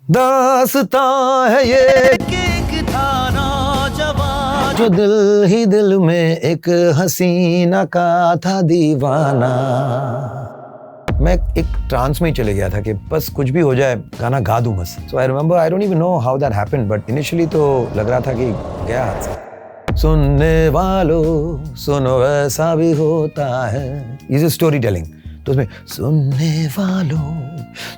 दास्तां है ये एक था नौजवान जो दिल ही दिल में एक हसीना का था दीवाना। मैं एक ट्रांस में ही चले गया था कि बस कुछ भी हो जाए गाना गा दूं बस। So I remember, I don't even know how that happened, but initially तो लग रहा था कि गया हाथ से। सुनने वालों सुनो ऐसा भी होता है, ये स्टोरी टेलिंग। तो उसमें सुनने वालों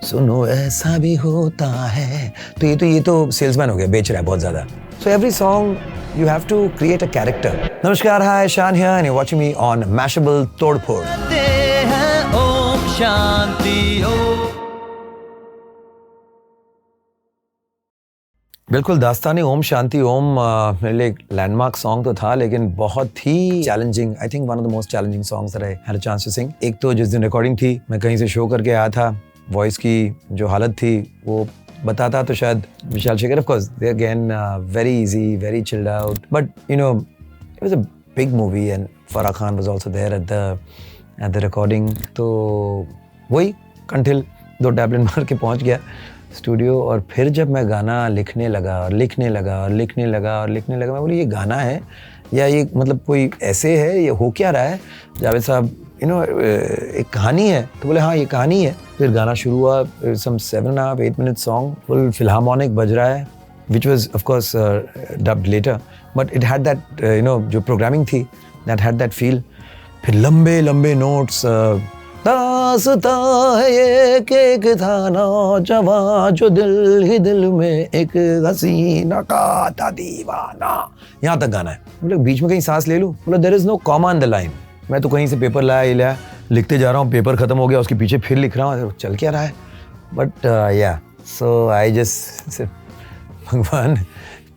सुनो ऐसा भी होता है, तो ये तो सेल्समैन हो गया, बेच रहा है बहुत ज्यादा। So every song you have to create a character. नमस्कार, hi, Shaan here and you are watching me on Mashable तोड़फोड़। ओम शांति हो। बिल्कुल, दास्तानी ओम शांति ओम मेरे लिए एक लैंडमार्क सॉन्ग तो था, लेकिन बहुत ही challenging, I think one of the most challenging songs that I had a chance to sing. एक तो जिस दिन रिकॉर्डिंग थी, मैं कहीं से शो करके आया था, वॉइस की जो हालत थी वो बताता तो शायद Vishal Shekhar, of course they again very easy, very chilled out, but you know it was a big movie and Farah Khan was also there at the recording. तो वही कंठिल 2 टैबलेट मार के पहुंच गया स्टूडियो, और फिर जब मैं गाना लिखने लगा, मैं बोली ये गाना है या ये मतलब कोई ऐसे है, ये हो क्या रहा है जावेद साहब, यू नो एक कहानी है? तो बोले हाँ ये कहानी है। फिर गाना शुरू हुआ, some 7.5-8 minute song, full philharmonic बज रहा है, which was of course dubbed later, but it had that you know जो प्रोग्रामिंग थी, दैट हैड दैट फील। फिर लंबे लंबे नोट्स, दास्तां है ये कि एक था नौजवान जो दिल ही दिल में एक हसीना का था दीवाना, यहाँ तक गाना है। मतलब बीच में कहीं सांस ले लूं, बोला there is no comma in the line. मैं तो कहीं से पेपर लाया लिखते जा रहा हूँ, पेपर खत्म हो गया, उसके पीछे फिर लिख रहा हूँ, चल क्या रहा है। बट या सो आई जस्ट भगवान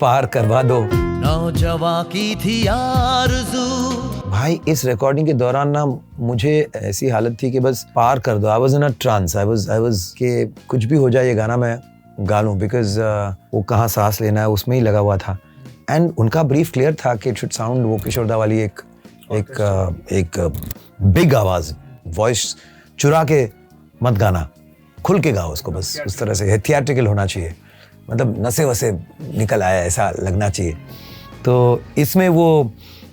पार करवा दो। नौजवान की थी आरज़ू। भाई इस रिकॉर्डिंग के दौरान ना मुझे ऐसी हालत थी कि बस पार कर दो। I was in a trance, I was के कुछ भी हो जाए ये गाना मैं गा लूं, बिकॉज वो कहाँ सांस लेना है उसमें ही लगा हुआ था। एंड उनका ब्रीफ क्लियर था कि इट शुड साउंड वो किशोरदा वाली एक बिग आवाज, वॉइस चुरा के मत गाना, खुल के गाओ उसको, बस उस तरह से थिएट्रिकल होना चाहिए, मतलब नसे वसे निकल आया ऐसा लगना चाहिए। तो इसमें वो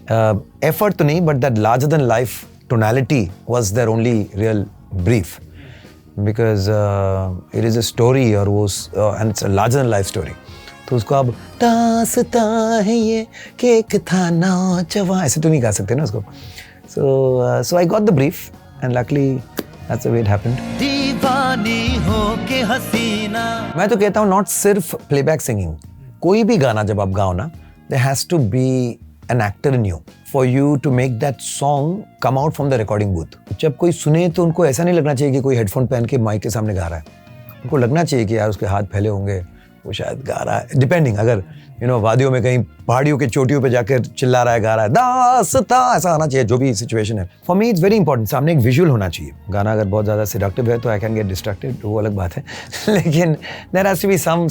एफर्ट तो नहीं, but that larger than life tonality was there only real brief, because it is a story, और वो and it's a larger than life story. तो उसको अब दास्तां है ये कि एक था नौजवान, ऐसे तो नहीं गा सकते ना उसको। So I got the brief and luckily that's the way it happened. दीवानी हो के हसीना। मैं तो कहता हूँ नॉट सिर्फ प्लेबैक सिंगिंग, कोई भी गाना जब आप गाओ ना, there has to be an actor in you for you to make that song come out from the recording booth. जब कोई सुने तो उनको ऐसा नहीं लगना चाहिए कि कोई हेडफोन पहन के माइक के सामने गा रहा है, उनको लगना चाहिए कि यार उसके हाथ फैले होंगे, वो शायद गा रहा है, डिपेंडिंग, अगर यू नो वादियों में कहीं पहाड़ियों के चोटियों पे जाकर चिल्ला रहा है, गा रहा है, दास्तां, ऐसा आना चाहिए जो भी सिचुएशन है। For me it's very important, सामने एक विजुअल होना चाहिए। गाना अगर बहुत ज़्यादा सेडक्टिव है तो आई कैन गेट डिस्ट्रैक्टेड, वो अलग बात है, लेकिन there has to be some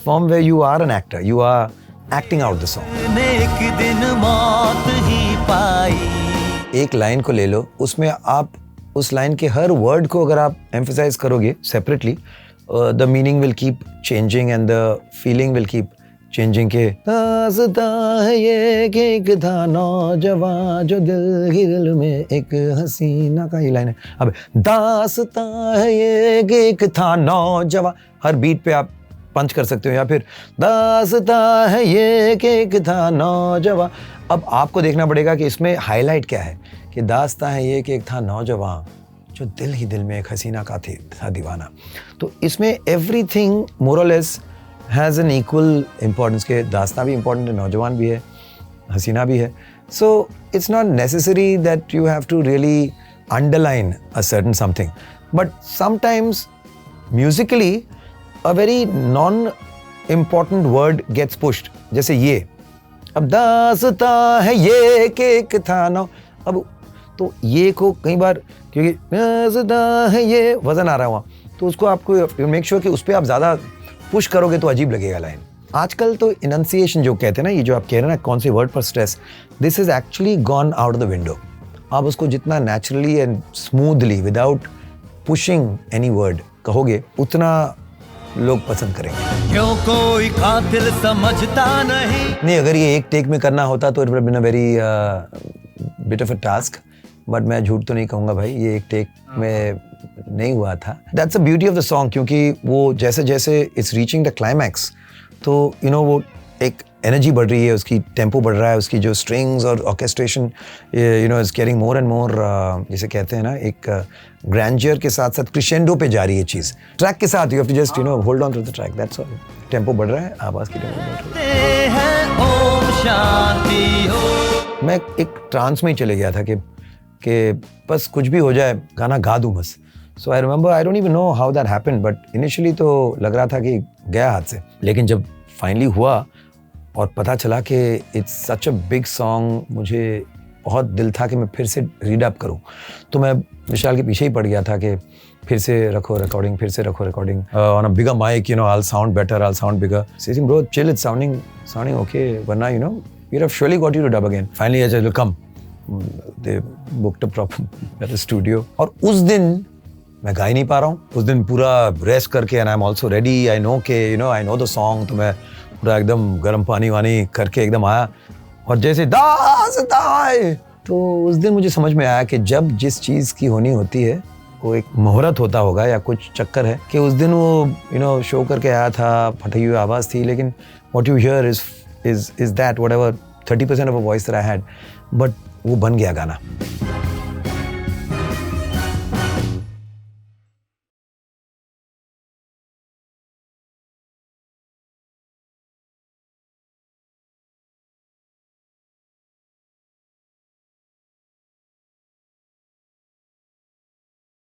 form where you are an actor, you are acting out the song. एक दिन मौत ही पाई। एक लाइन को ले लो, उसमें आप उस लाइन के हर वर्ड को अगर आप एम्फसाइज करोगे separately, the meaning will keep changing and the feeling will keep changing. के दास्तां है ये कि एक था नौजवान जो दिल ही दिल में एक हसीना का, ये लाइन है। अब दास्तां है ये कि एक था नौजवान, हर बीट पे आप पंच कर सकते हो, या फिर दास्तां है ये कि एक था नौजवान। अब आपको देखना पड़ेगा कि इसमें हाईलाइट क्या है, कि दास्तां है ये कि एक था नौजवान जो दिल ही दिल में एक हसीना का था दीवाना। तो इसमें एवरीथिंग मोर और less has an equal importance, के दास्तां भी इम्पोर्टेंट है, नौजवान भी है, हसीना भी है। So it's not necessary that you have to really underline a certain something, but sometimes musically a very non-important word gets pushed, जैसे ये, अब दास्तां है ये कि एक था नौ, अब तो ये को कई बार, क्योंकि दास्तां है ये वजन आ रहा हुआ, तो उसको आपको मेक श्योर कि उस पर आप ज़्यादा पुश करोगे तो अजीब लगेगा लाइन। आजकल तो इनंसिएशन जो कहते हैं ना, ये जो आप कह रहे हैं ना कौन से वर्ड पर stress, this is actually gone out of the window. आप उसको जितना naturally and smoothly without pushing any word कहोगे, उतना लोग पसंद करेंगे। क्यों कोई कातिल समझता नहीं। अगर ये एक टेक में करना होता तो it would been a very bit of a task, but मैं झूठ तो नहीं कहूँगा भाई, ये एक टेक में नहीं हुआ था। That's the beauty of the song, क्योंकि वो जैसे जैसे इट्स रीचिंग द क्लाइमैक्स, तो वो एक एनर्जी बढ़ रही है, उसकी टेम्पो बढ़ रहा है, उसकी जो स्ट्रिंग्स और orchestration is carrying more and more, जिसे कहते हैं ना, एक ग्रैंडियर के साथ साथ क्रिशेंडो पे जा रही है चीज़। ट्रैक के साथ you have to just hold on to the track, that's all. Tempo बढ़ रहा है, आवाज़ की टेम्पो बढ़ रही है। ओम शांति हो। मैं एक ट्रांस में ही चले गया था कि बस कुछ भी हो जाए, गाना गा दूँ बस। So I remember, I don't even know how that happened, but initially तो लग रहा था कि गया हाथ से, लेकिन जब फाइनली हुआ और पता चला कि it's such a big song, मुझे बहुत दिल था कि मैं फिर से रीडअप करूं। तो मैं विशाल के पीछे ही पड़ गया था कि फिर से रखो रिकॉर्डिंग, फिर से रखो recording on a bigger mic, I sound better, I sound bigger. Saying bro chill, it's sounding okay, वरना we have surely got you to dub again. Finally I said come, they booked a proper studio, और उस दिन मैं गा ही नहीं पा रहा हूँ। उस दिन पूरा रेस्ट करके, and I am also ready, I know के आई नो द सॉन्ग, तो मैं पूरा एकदम गर्म पानी वानी करके एकदम आया, और जैसे दास दाए, तो उस दिन मुझे समझ में आया कि जब जिस चीज़ की होनी होती है वो एक मुहूर्त होता होगा या कुछ चक्कर है, कि उस दिन वो शो करके आया था, फटी हुई आवाज़ थी, लेकिन what you here is that whatever 30% of a voice that I had, but वो बन गया गाना।